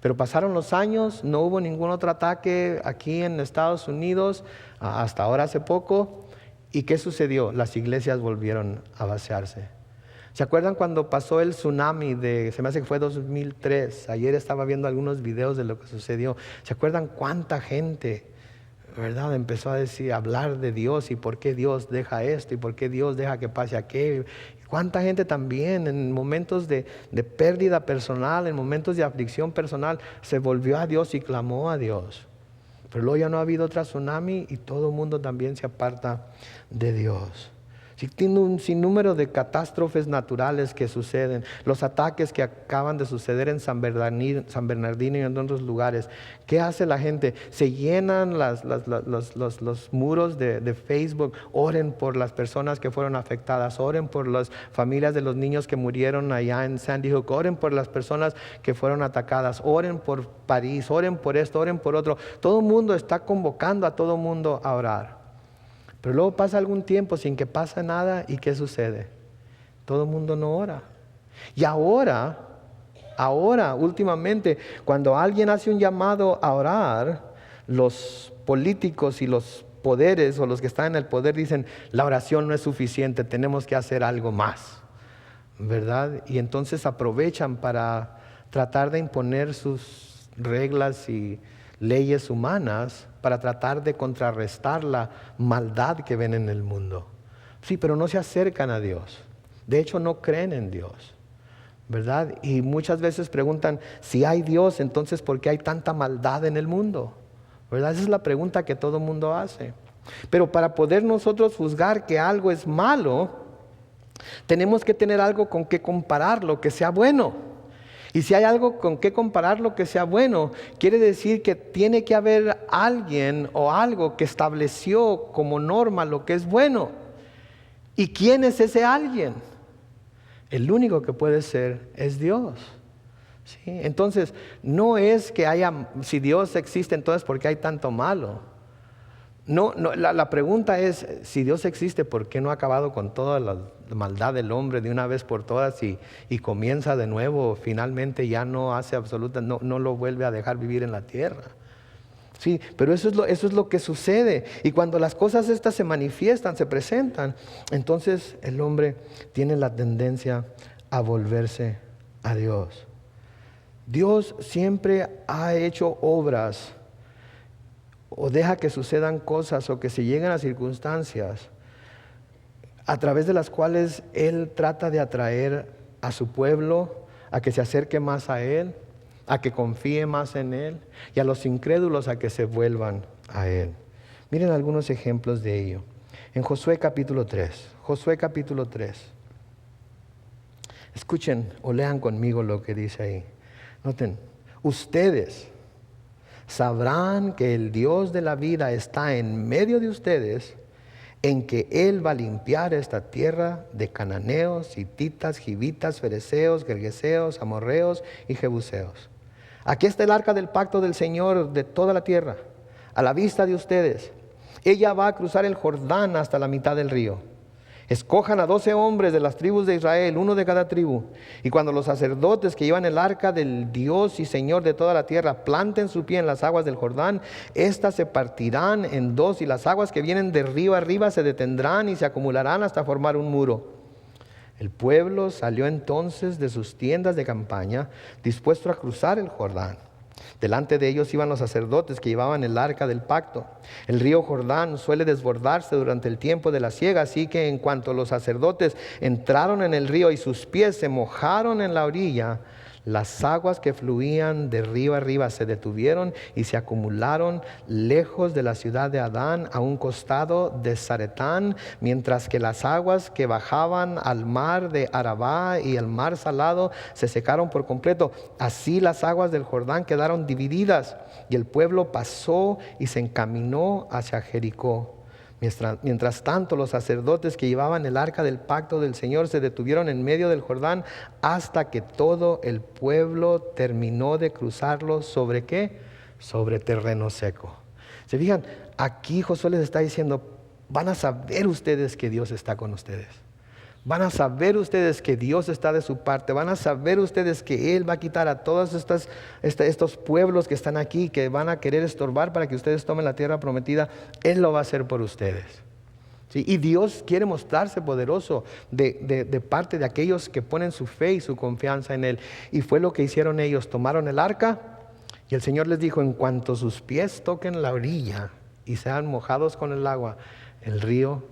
Pero pasaron los años, no hubo ningún otro ataque aquí en Estados Unidos, hasta ahora hace poco. ¿Y qué sucedió? Las iglesias volvieron a vaciarse. ¿Se acuerdan cuando pasó el tsunami se me hace que fue 2003? Ayer estaba viendo algunos videos de lo que sucedió. ¿Se acuerdan cuánta gente, verdad, empezó a hablar de Dios y por qué Dios deja esto y por qué Dios deja que pase aquello? ¿Cuánta gente también en momentos de pérdida personal, en momentos de aflicción personal, se volvió a Dios y clamó a Dios? Pero luego ya no ha habido otra tsunami y todo el mundo también se aparta de Dios. Sí, tiene un sinnúmero de catástrofes naturales que suceden, los ataques que acaban de suceder en San Bernardino y en otros lugares. ¿Qué hace la gente? Se llenan los muros de Facebook. Oren por las personas que fueron afectadas, oren por las familias de los niños que murieron allá en Sandy Hook, oren por las personas que fueron atacadas, oren por París, oren por esto, oren por otro. Todo el mundo está convocando a todo el mundo a orar. Pero luego pasa algún tiempo sin que pase nada, ¿y qué sucede? Todo el mundo no ora. Y ahora, últimamente, cuando alguien hace un llamado a orar, los políticos y los poderes o los que están en el poder dicen, la oración no es suficiente, tenemos que hacer algo más, ¿verdad? Y entonces aprovechan para tratar de imponer sus reglas y leyes humanas para tratar de contrarrestar la maldad que ven en el mundo. Sí, pero no se acercan a Dios. De hecho, no creen en Dios, ¿verdad? Y muchas veces preguntan, si hay Dios, entonces ¿por qué hay tanta maldad en el mundo? ¿Verdad? Esa es la pregunta que todo mundo hace. Pero para poder nosotros juzgar que algo es malo, tenemos que tener algo con que compararlo, que sea bueno. Y si hay algo con que compararlo que sea bueno, quiere decir que tiene que haber alguien o algo que estableció como norma lo que es bueno. ¿Y quién es ese alguien? El único que puede ser es Dios. ¿Sí? Entonces, no es que si Dios existe, entonces ¿por qué hay tanto malo? No, la pregunta es, si Dios existe, ¿por qué no ha acabado con toda la maldad del hombre de una vez por todas y comienza de nuevo? Finalmente ya no hace no lo vuelve a dejar vivir en la tierra. Sí, pero eso es lo que sucede. Y cuando las cosas estas se manifiestan, se presentan, entonces el hombre tiene la tendencia a volverse a Dios. Dios siempre ha hecho obras o deja que sucedan cosas o que se lleguen a circunstancias a través de las cuales Él trata de atraer a su pueblo a que se acerque más a Él, a que confíe más en Él, y a los incrédulos a que se vuelvan a Él. Miren algunos ejemplos de ello. En Josué capítulo 3. Josué capítulo 3. Escuchen o lean conmigo lo que dice ahí. Noten, ustedes sabrán que el Dios de la vida está en medio de ustedes, en que Él va a limpiar esta tierra de cananeos, hititas, givitas, fereceos, gergeseos, amorreos y jebuseos. Aquí está el arca del pacto del Señor de toda la tierra, a la vista de ustedes. Ella va a cruzar el Jordán hasta la mitad del río. Escojan a 12 hombres de las tribus de Israel, uno de cada tribu. Y cuando los sacerdotes que llevan el arca del Dios y Señor de toda la tierra planten su pie en las aguas del Jordán, éstas se partirán en dos y las aguas que vienen de río arriba se detendrán y se acumularán hasta formar un muro. El pueblo salió entonces de sus tiendas de campaña, dispuesto a cruzar el Jordán. Delante de ellos iban los sacerdotes que llevaban el arca del pacto. El río Jordán suele desbordarse durante el tiempo de la siega, así que en cuanto los sacerdotes entraron en el río y sus pies se mojaron en la orilla, las aguas que fluían de río arriba se detuvieron y se acumularon lejos de la ciudad de Adán a un costado de Zaretán, mientras que las aguas que bajaban al mar de Arabá y el mar salado se secaron por completo. Así las aguas del Jordán quedaron divididas y el pueblo pasó y se encaminó hacia Jericó. Mientras tanto, los sacerdotes que llevaban el arca del pacto del Señor se detuvieron en medio del Jordán hasta que todo el pueblo terminó de cruzarlo. ¿Sobre qué? Sobre terreno seco. ¿Se fijan? Aquí Josué les está diciendo, van a saber ustedes que Dios está con ustedes. Van a saber ustedes que Dios está de su parte. Van a saber ustedes que Él va a quitar a todos estos pueblos que están aquí, que van a querer estorbar para que ustedes tomen la tierra prometida. Él lo va a hacer por ustedes. ¿Sí? Y Dios quiere mostrarse poderoso de parte de aquellos que ponen su fe y su confianza en Él. Y fue lo que hicieron ellos. Tomaron el arca y el Señor les dijo, en cuanto sus pies toquen la orilla y sean mojados con el agua, el río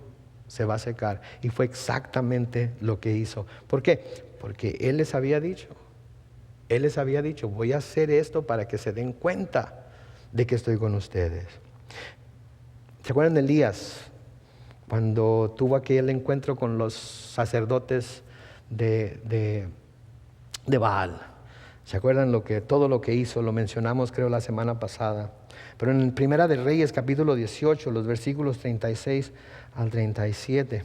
se va a secar. Y fue exactamente lo que hizo. ¿Por qué? Porque Él les había dicho, voy a hacer esto para que se den cuenta de que estoy con ustedes. ¿Se acuerdan de Elías? Cuando tuvo aquel encuentro con los sacerdotes de Baal. ¿Se acuerdan todo lo que hizo? Lo mencionamos creo la semana pasada. Pero en Primera de Reyes capítulo 18, los versículos 36 al 37,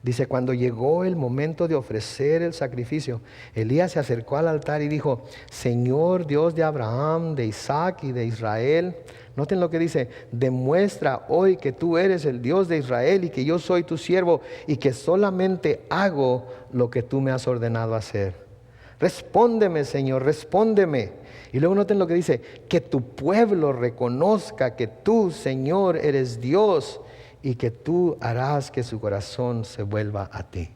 dice, cuando llegó el momento de ofrecer el sacrificio, Elías se acercó al altar y dijo, Señor Dios de Abraham, de Isaac y de Israel. Noten lo que dice, demuestra hoy que tú eres el Dios de Israel y que yo soy tu siervo y que solamente hago lo que tú me has ordenado hacer. Respóndeme, Señor, respóndeme. Y luego noten lo que dice, que tu pueblo reconozca que tú, Señor, eres Dios y que tú harás que su corazón se vuelva a ti.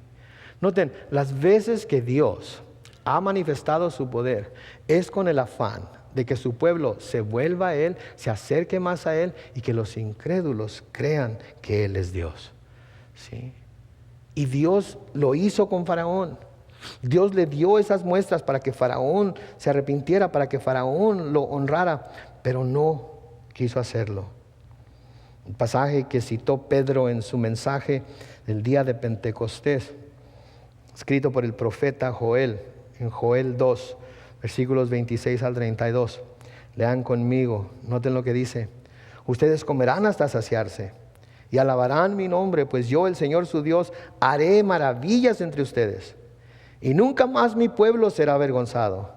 Noten, las veces que Dios ha manifestado su poder es con el afán de que su pueblo se vuelva a Él, se acerque más a Él y que los incrédulos crean que Él es Dios. ¿Sí? Y Dios lo hizo con Faraón. Dios le dio esas muestras para que Faraón se arrepintiera, para que Faraón lo honrara, pero no quiso hacerlo. El pasaje que citó Pedro en su mensaje del día de Pentecostés, escrito por el profeta Joel, en Joel 2, versículos 26 al 32. Lean conmigo, noten lo que dice. Ustedes comerán hasta saciarse y alabarán mi nombre, pues yo, el Señor su Dios, haré maravillas entre ustedes. Y nunca más mi pueblo será avergonzado.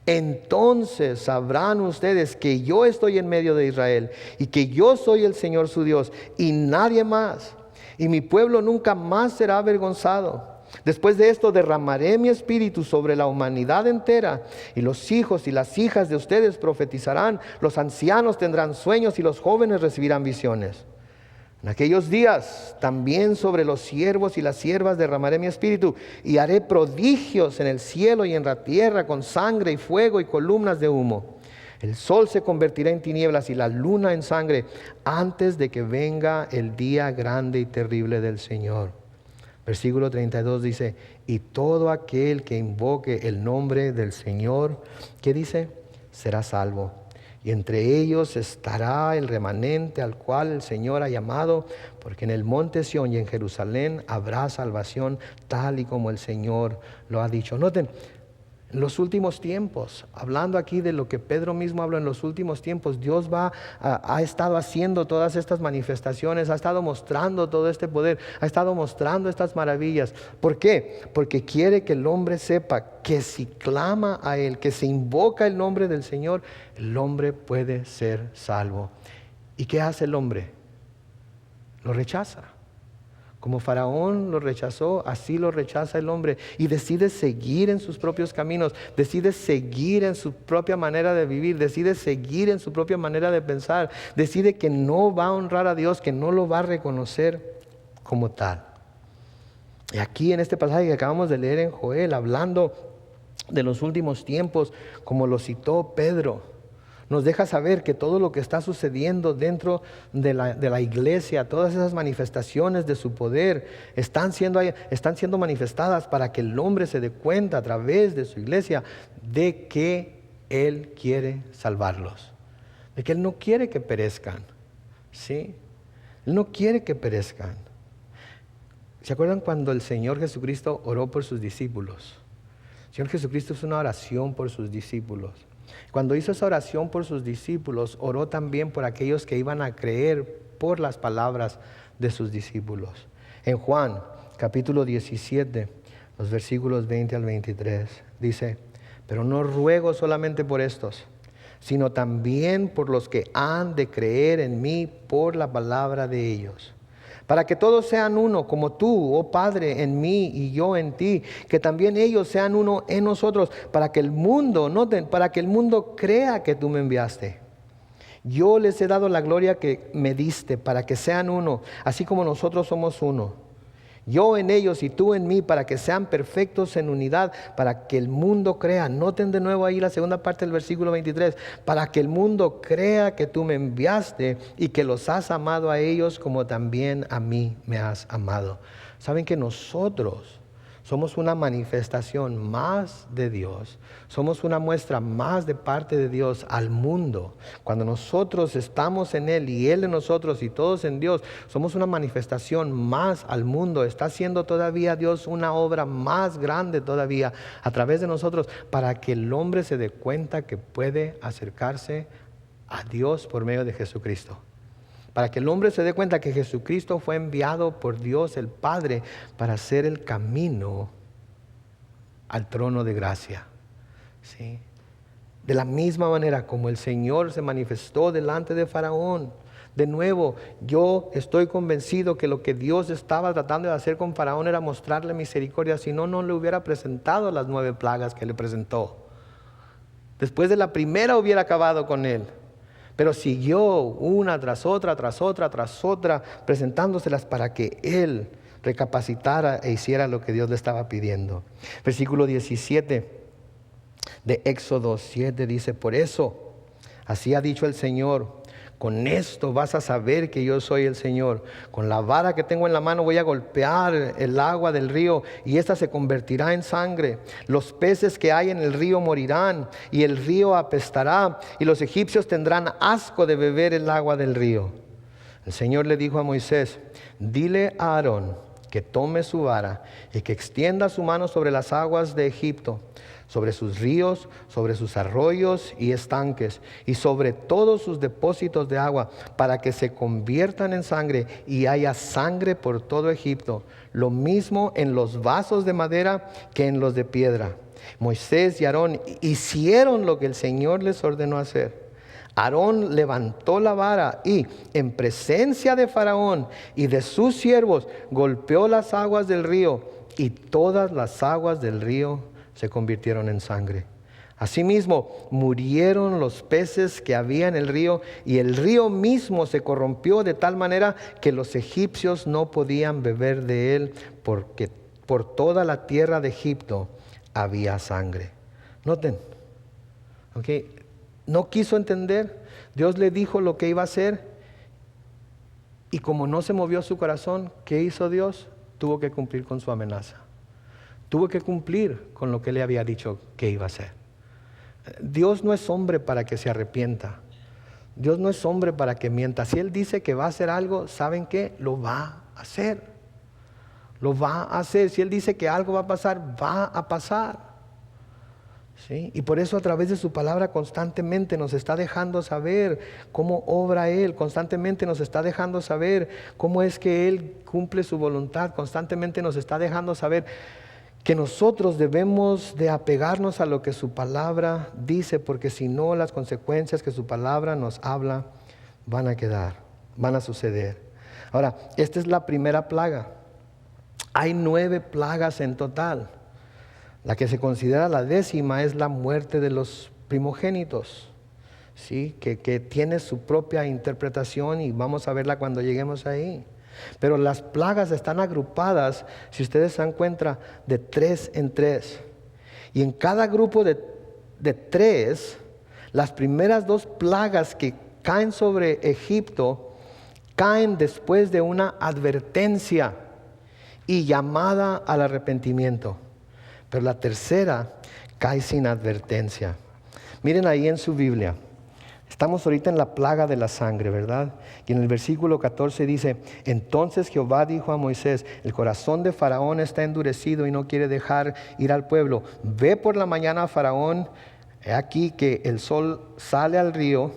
Entonces sabrán ustedes que yo estoy en medio de Israel y que yo soy el Señor su Dios y nadie más. Y mi pueblo nunca más será avergonzado. Después de esto derramaré mi espíritu sobre la humanidad entera y los hijos y las hijas de ustedes profetizarán, los ancianos tendrán sueños y los jóvenes recibirán visiones. En aquellos días también sobre los siervos y las siervas derramaré mi espíritu y haré prodigios en el cielo y en la tierra con sangre y fuego y columnas de humo. El sol se convertirá en tinieblas y la luna en sangre antes de que venga el día grande y terrible del Señor. Versículo 32 dice, y todo aquel que invoque el nombre del Señor, ¿qué dice? Será salvo. Y entre ellos estará el remanente al cual el Señor ha llamado, porque en el monte Sión y en Jerusalén habrá salvación, tal y como el Señor lo ha dicho. Noten, en los últimos tiempos, hablando aquí de lo que Pedro mismo habló, en los últimos tiempos, Dios ha estado haciendo todas estas manifestaciones, ha estado mostrando todo este poder, ha estado mostrando estas maravillas. ¿Por qué? Porque quiere que el hombre sepa que si clama a Él, que se invoca el nombre del Señor, el hombre puede ser salvo. ¿Y qué hace el hombre? Lo rechaza. Como Faraón lo rechazó, así lo rechaza el hombre y decide seguir en sus propios caminos, decide seguir en su propia manera de vivir, decide seguir en su propia manera de pensar, decide que no va a honrar a Dios, que no lo va a reconocer como tal. Y aquí en este pasaje que acabamos de leer en Joel, hablando de los últimos tiempos, como lo citó Pedro, Nos deja saber que todo lo que está sucediendo dentro de la iglesia, todas esas manifestaciones de su poder, están siendo manifestadas para que el hombre se dé cuenta a través de su iglesia de que Él quiere salvarlos, de que Él no quiere que perezcan, ¿sí? Él no quiere que perezcan. ¿Se acuerdan cuando el Señor Jesucristo oró por sus discípulos? El Señor Jesucristo hizo una oración por sus discípulos. Cuando hizo esa oración por sus discípulos, oró también por aquellos que iban a creer por las palabras de sus discípulos. En Juan, capítulo 17, los versículos 20 al 23, dice: pero no ruego solamente por estos, sino también por los que han de creer en mí por la palabra de ellos, para que todos sean uno, como tú, oh Padre, en mí y yo en ti, que también ellos sean uno en nosotros, para que el mundo, noten, para que el mundo crea que tú me enviaste. Yo les he dado la gloria que me diste, para que sean uno, así como nosotros somos uno. Yo en ellos y tú en mí, para que sean perfectos en unidad, para que el mundo crea. Noten de nuevo ahí la segunda parte del versículo 23. Para que el mundo crea que tú me enviaste y que los has amado a ellos como también a mí me has amado. ¿Saben que nosotros somos una manifestación más de Dios? Somos una muestra más de parte de Dios al mundo. Cuando nosotros estamos en Él y Él en nosotros y todos en Dios, somos una manifestación más al mundo. Está haciendo todavía Dios una obra más grande todavía a través de nosotros, para que el hombre se dé cuenta que puede acercarse a Dios por medio de Jesucristo. Para que el hombre se dé cuenta que Jesucristo fue enviado por Dios el Padre para hacer el camino al trono de gracia. ¿Sí? De la misma manera como el Señor se manifestó delante de Faraón. De nuevo, yo estoy convencido que lo que Dios estaba tratando de hacer con Faraón era mostrarle misericordia. Si no, no le hubiera presentado las 9 plagas que le presentó. Después de la primera hubiera acabado con él. Pero siguió una tras otra, presentándoselas para que él recapacitara e hiciera lo que Dios le estaba pidiendo. Versículo 17 de Éxodo 7 dice: por eso, así ha dicho el Señor, con esto vas a saber que yo soy el Señor. Con la vara que tengo en la mano voy a golpear el agua del río y ésta se convertirá en sangre. Los peces que hay en el río morirán y el río apestará y los egipcios tendrán asco de beber el agua del río. El Señor le dijo a Moisés: dile a Aarón que tome su vara y que extienda su mano sobre las aguas de Egipto, sobre sus ríos, sobre sus arroyos y estanques, y sobre todos sus depósitos de agua, para que se conviertan en sangre y haya sangre por todo Egipto, lo mismo en los vasos de madera que en los de piedra. Moisés y Aarón hicieron lo que el Señor les ordenó hacer. Aarón levantó la vara y, en presencia de Faraón y de sus siervos, golpeó las aguas del río, y todas las aguas del río se convirtieron en sangre. Asimismo, murieron los peces que había en el río, y el río mismo se corrompió de tal manera que los egipcios no podían beber de él, porque por toda la tierra de Egipto había sangre. Noten, no quiso entender. Dios le dijo lo que iba a hacer, y como no se movió su corazón, ¿qué hizo Dios? Tuvo que cumplir con su amenaza. Tuvo que cumplir con lo que le había dicho que iba a hacer. Dios no es hombre para que se arrepienta. Dios no es hombre para que mienta. Si Él dice que va a hacer algo, ¿saben qué? Lo va a hacer. Lo va a hacer. Si Él dice que algo va a pasar, va a pasar. ¿Sí? Y por eso a través de su palabra constantemente nos está dejando saber cómo obra Él, constantemente nos está dejando saber cómo es que Él cumple su voluntad, constantemente nos está dejando saber que nosotros debemos de apegarnos a lo que su palabra dice, porque si no, las consecuencias que su palabra nos habla van a quedar, van a suceder. Ahora, esta es la primera plaga. Hay 9 plagas en total. La que se considera la 10ª es la muerte de los primogénitos, ¿sí? que tiene su propia interpretación, y vamos a verla cuando lleguemos ahí. Pero las plagas están agrupadas, si ustedes se dan cuenta, de 3 en 3. Y en cada grupo de 3, Las primeras 2 plagas que caen sobre Egipto caen después de una advertencia y llamada al arrepentimiento. Pero la tercera cae sin advertencia. Miren ahí en su Biblia. Estamos ahorita en la plaga de la sangre, ¿verdad? Y en el versículo 14 dice: entonces Jehová dijo a Moisés: el corazón de Faraón está endurecido y no quiere dejar ir al pueblo. Ve por la mañana a Faraón. He aquí que el sol sale al río,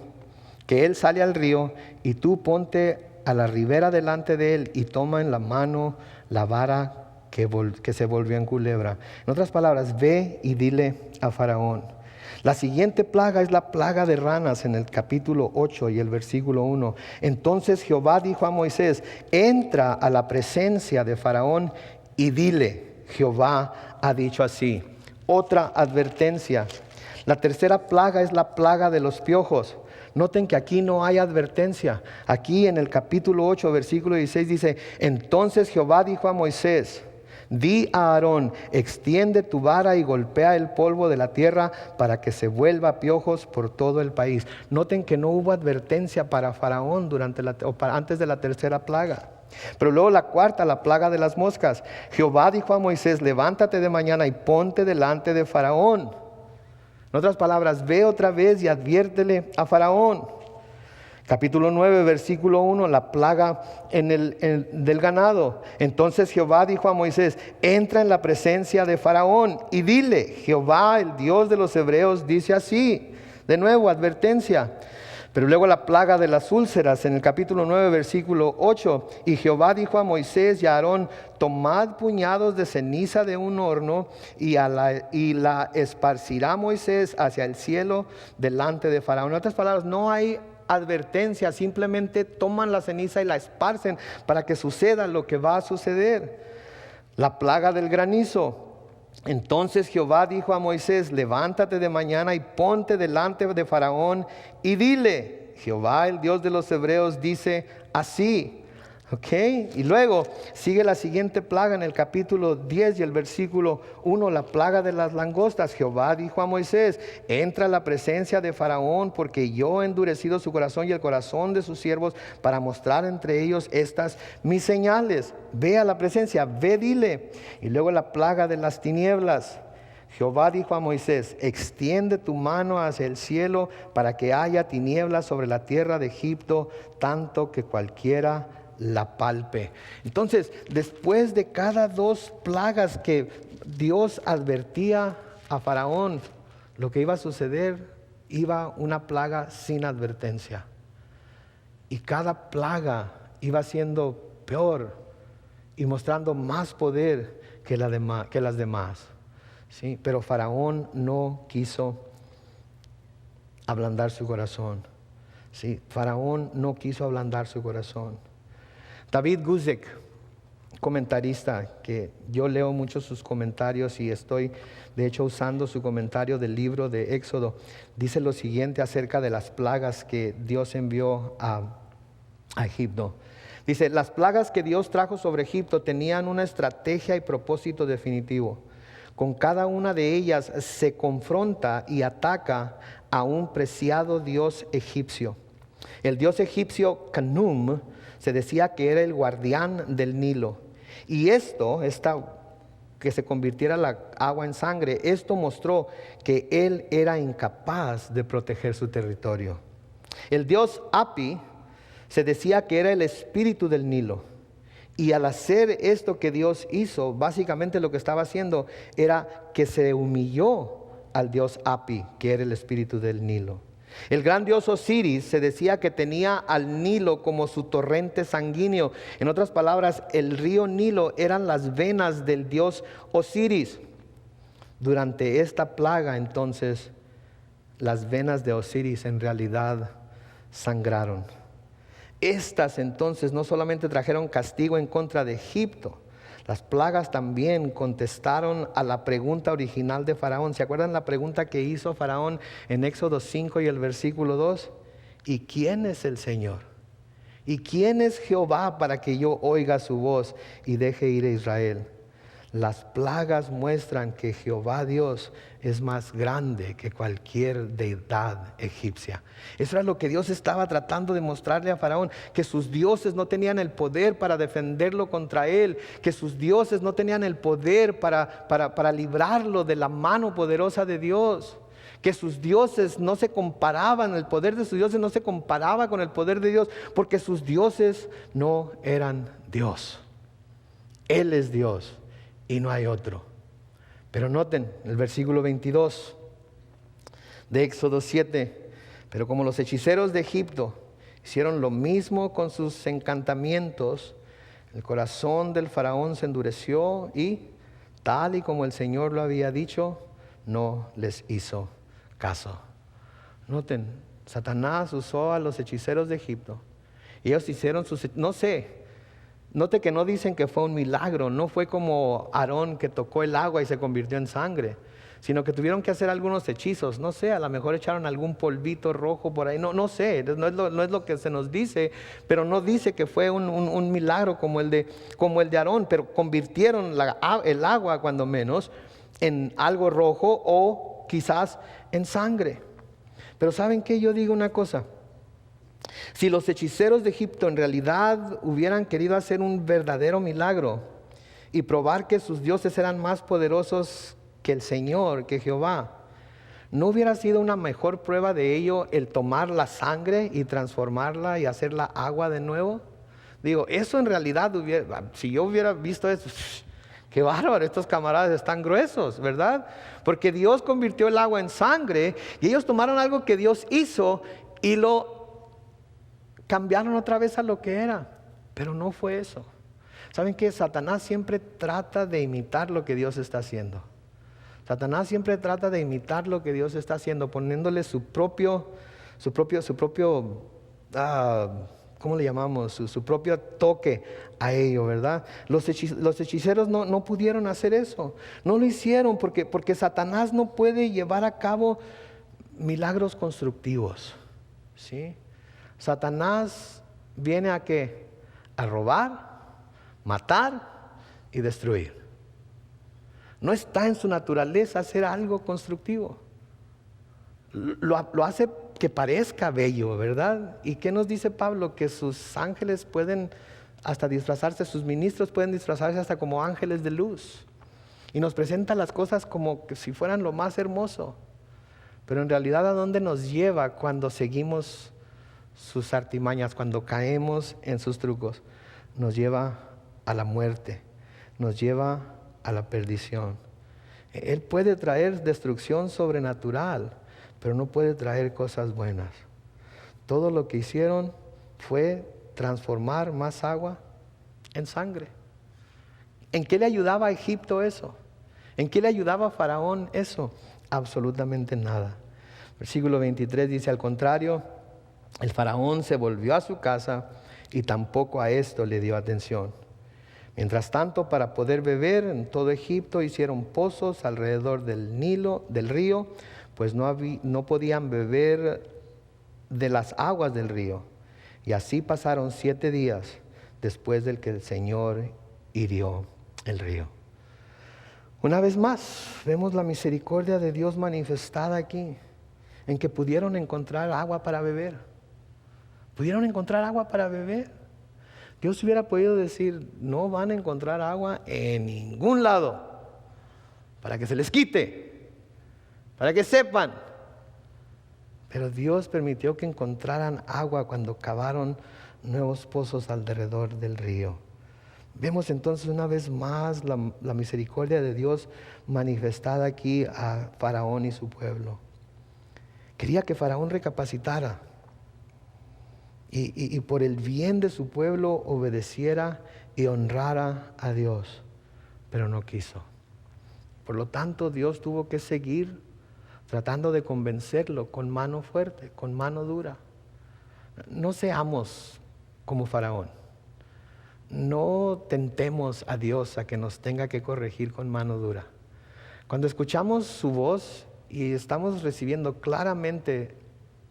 que él sale al río, y tú ponte a la ribera delante de él y toma en la mano la vara que se volvió en culebra. En otras palabras, ve y dile a Faraón. La siguiente plaga es la plaga de ranas en el capítulo 8 y el versículo 1. Entonces Jehová dijo a Moisés: entra a la presencia de Faraón y dile: Jehová ha dicho así. Otra advertencia. La tercera plaga es la plaga de los piojos. Noten que aquí no hay advertencia. Aquí en el capítulo 8, versículo 16 dice: entonces Jehová dijo a Moisés: di a Aarón, extiende tu vara y golpea el polvo de la tierra para que se vuelva piojos por todo el país. Noten que no hubo advertencia para Faraón antes de la tercera plaga. Pero luego la cuarta, la plaga de las moscas. Jehová dijo a Moisés: levántate de mañana y ponte delante de Faraón. En otras palabras, ve otra vez y adviértele a Faraón. Capítulo 9, versículo 1, la plaga del ganado. Entonces Jehová dijo a Moisés: entra en la presencia de Faraón y dile: Jehová, el Dios de los hebreos, dice así. De nuevo, advertencia. Pero luego la plaga de las úlceras en el capítulo 9, versículo 8. Y Jehová dijo a Moisés y a Aarón: tomad puñados de ceniza de un horno y la esparcirá Moisés hacia el cielo delante de Faraón. En otras palabras, no hay advertencia, simplemente toman la ceniza y la esparcen para que suceda lo que va a suceder. La plaga del granizo. Entonces Jehová dijo a Moisés: levántate de mañana y ponte delante de Faraón y dile: Jehová, el Dios de los hebreos, dice así. Ok, y luego sigue la siguiente plaga en el capítulo 10 y el versículo 1, la plaga de las langostas. Jehová dijo a Moisés: entra a la presencia de Faraón, porque yo he endurecido su corazón y el corazón de sus siervos para mostrar entre ellos estas mis señales. Ve a la presencia, ve, dile. Y luego la plaga de las tinieblas. Jehová dijo a Moisés: extiende tu mano hacia el cielo para que haya tinieblas sobre la tierra de Egipto, tanto que cualquiera la palpe. Entonces, después de cada 2 plagas que Dios advertía a Faraón lo que iba a suceder, iba una plaga sin advertencia. Y cada plaga iba siendo peor y mostrando más poder que las demás. ¿Sí? Pero Faraón no quiso ablandar su corazón. ¿Sí? Faraón no quiso ablandar su corazón. David Guzik, comentarista, que yo leo mucho sus comentarios y estoy de hecho usando su comentario del libro de Éxodo, dice lo siguiente acerca de las plagas que Dios envió a Egipto. Dice: las plagas que Dios trajo sobre Egipto tenían una estrategia y propósito definitivo. Con cada una de ellas se confronta y ataca a un preciado dios egipcio. El dios egipcio Khnum se decía que era el guardián del Nilo. Y que se convirtiera la agua en sangre, esto mostró que él era incapaz de proteger su territorio. El dios Api se decía que era el espíritu del Nilo. Y al hacer esto que Dios hizo, básicamente lo que estaba haciendo era que se humilló al dios Api, que era el espíritu del Nilo. El gran dios Osiris se decía que tenía al Nilo como su torrente sanguíneo. En otras palabras, el río Nilo eran las venas del dios Osiris. Durante esta plaga, entonces, las venas de Osiris en realidad sangraron. Estas entonces no solamente trajeron castigo en contra de Egipto, las plagas también contestaron a la pregunta original de Faraón. ¿Se acuerdan la pregunta que hizo Faraón en Éxodo 5 y el versículo 2? ¿Y quién es el Señor? ¿Y quién es Jehová para que yo oiga su voz y deje ir a Israel? Las plagas muestran que Jehová Dios es más grande que cualquier deidad egipcia. Eso era lo que Dios estaba tratando de mostrarle a Faraón, que sus dioses no tenían el poder para defenderlo contra él, que sus dioses no tenían el poder para librarlo de la mano poderosa de Dios, que sus dioses no se comparaban, el poder de sus dioses no se comparaba con el poder de Dios, porque sus dioses no eran Dios. Él es Dios y no hay otro. Pero noten el versículo 22 de Éxodo 7. Pero como los hechiceros de Egipto hicieron lo mismo con sus encantamientos, el corazón del faraón se endureció y, tal y como el Señor lo había dicho, no les hizo caso. Noten, Satanás usó a los hechiceros de Egipto y ellos hicieron note que no dicen que fue un milagro, no fue como Aarón que tocó el agua y se convirtió en sangre, sino que tuvieron que hacer algunos hechizos. No sé, a lo mejor echaron algún polvito rojo por ahí, no sé, no es lo que se nos dice, pero no dice que fue un milagro como el de Aarón, pero convirtieron el agua, cuando menos, en algo rojo o quizás en sangre. Pero ¿saben qué? Yo digo una cosa. Si los hechiceros de Egipto en realidad hubieran querido hacer un verdadero milagro y probar que sus dioses eran más poderosos que el Señor, que Jehová, ¿no hubiera sido una mejor prueba de ello el tomar la sangre y transformarla y hacerla agua de nuevo? Digo, eso en realidad si yo hubiera visto eso, qué bárbaro, estos camaradas están gruesos, ¿verdad? Porque Dios convirtió el agua en sangre y ellos tomaron algo que Dios hizo y lo cambiaron otra vez a lo que era, pero no fue eso. ¿Saben qué? Satanás siempre trata de imitar lo que Dios está haciendo. Satanás siempre trata de imitar lo que Dios está haciendo, poniéndole su propio, ¿cómo le llamamos? Su propio toque a ello, ¿verdad? Los hechiceros no pudieron hacer eso. No lo hicieron porque Satanás no puede llevar a cabo milagros constructivos, ¿sí? Satanás viene ¿a qué? A robar, matar y destruir. No está en su naturaleza hacer algo constructivo. Lo hace que parezca bello, ¿verdad? ¿Y qué nos dice Pablo? Que sus ángeles pueden hasta disfrazarse, sus ministros pueden disfrazarse hasta como ángeles de luz. Y nos presenta las cosas como que si fueran lo más hermoso. Pero en realidad, ¿a dónde nos lleva cuando seguimos sus artimañas, cuando caemos en sus trucos? Nos lleva a la muerte, nos lleva a la perdición. Él puede traer destrucción sobrenatural, pero no puede traer cosas buenas. Todo lo que hicieron fue transformar más agua en sangre. ¿En qué le ayudaba a Egipto eso? ¿En qué le ayudaba a Faraón eso? Absolutamente nada. Versículo 23 dice: al contrario, el faraón se volvió a su casa y tampoco a esto le dio atención. Mientras tanto, para poder beber en todo Egipto hicieron pozos alrededor del Nilo, del río, pues no podían beber de las aguas del río. Y así pasaron 7 días después del que el Señor hirió el río. Una vez más, vemos la misericordia de Dios manifestada aquí, en que pudieron encontrar agua para beber. ¿Pudieron encontrar agua para beber? Dios hubiera podido decir: no van a encontrar agua en ningún lado, para que se les quite, para que sepan. Pero Dios permitió que encontraran agua cuando cavaron nuevos pozos alrededor del río. Vemos entonces una vez más la misericordia de Dios manifestada aquí a Faraón y su pueblo. Quería que Faraón recapacitara y por el bien de su pueblo obedeciera y honrara a Dios, pero no quiso. Por lo tanto, Dios tuvo que seguir tratando de convencerlo con mano fuerte, con mano dura. No seamos como Faraón. No tentemos a Dios a que nos tenga que corregir con mano dura. Cuando escuchamos su voz y estamos recibiendo claramente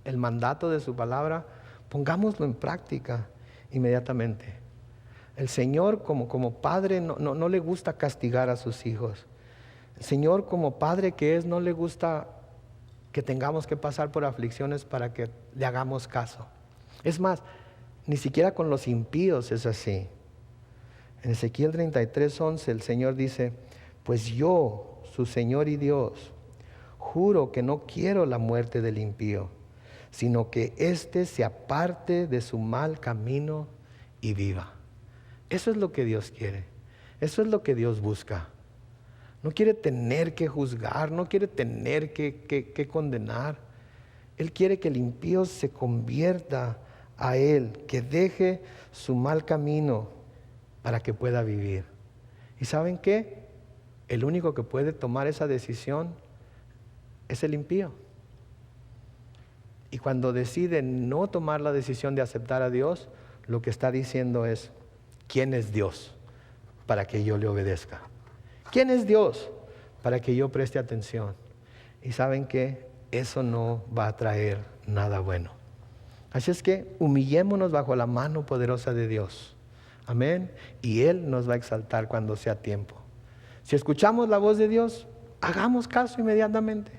el mandato de su palabra, pongámoslo en práctica inmediatamente. El Señor como padre no le gusta castigar a sus hijos. El Señor como padre que es, no le gusta que tengamos que pasar por aflicciones para que le hagamos caso. Es más, ni siquiera con los impíos es así. En Ezequiel 33:11 el Señor dice: pues yo, su Señor y Dios, juro que no quiero la muerte del impío, sino que éste se aparte de su mal camino y viva. Eso es lo que Dios quiere. Eso es lo que Dios busca. No quiere tener que juzgar, no quiere tener que condenar. Él quiere que el impío se convierta a Él, que deje su mal camino para que pueda vivir. ¿Y saben qué? El único que puede tomar esa decisión es el impío. Y cuando decide no tomar la decisión de aceptar a Dios, lo que está diciendo es: ¿quién es Dios para que yo le obedezca? ¿Quién es Dios para que yo preste atención? Y saben que eso no va a traer nada bueno. Así es que humillémonos bajo la mano poderosa de Dios. Amén. Y Él nos va a exaltar cuando sea tiempo. Si escuchamos la voz de Dios, hagamos caso inmediatamente.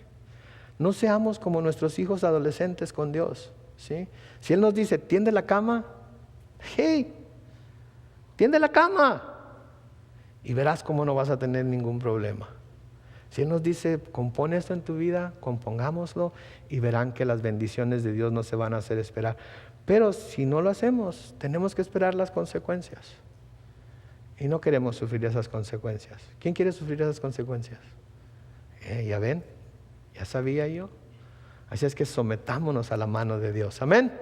No seamos como nuestros hijos adolescentes con Dios, ¿sí? Si Él nos dice: tiende la cama, hey, tiende la cama. Y verás cómo no vas a tener ningún problema. Si Él nos dice: compone esto en tu vida, compongámoslo, y verán que las bendiciones de Dios no se van a hacer esperar. Pero si no lo hacemos, tenemos que esperar las consecuencias. Y no queremos sufrir esas consecuencias. ¿Quién quiere sufrir esas consecuencias? Ya ven, ya sabía yo. Así es que sometámonos a la mano de Dios. Amén.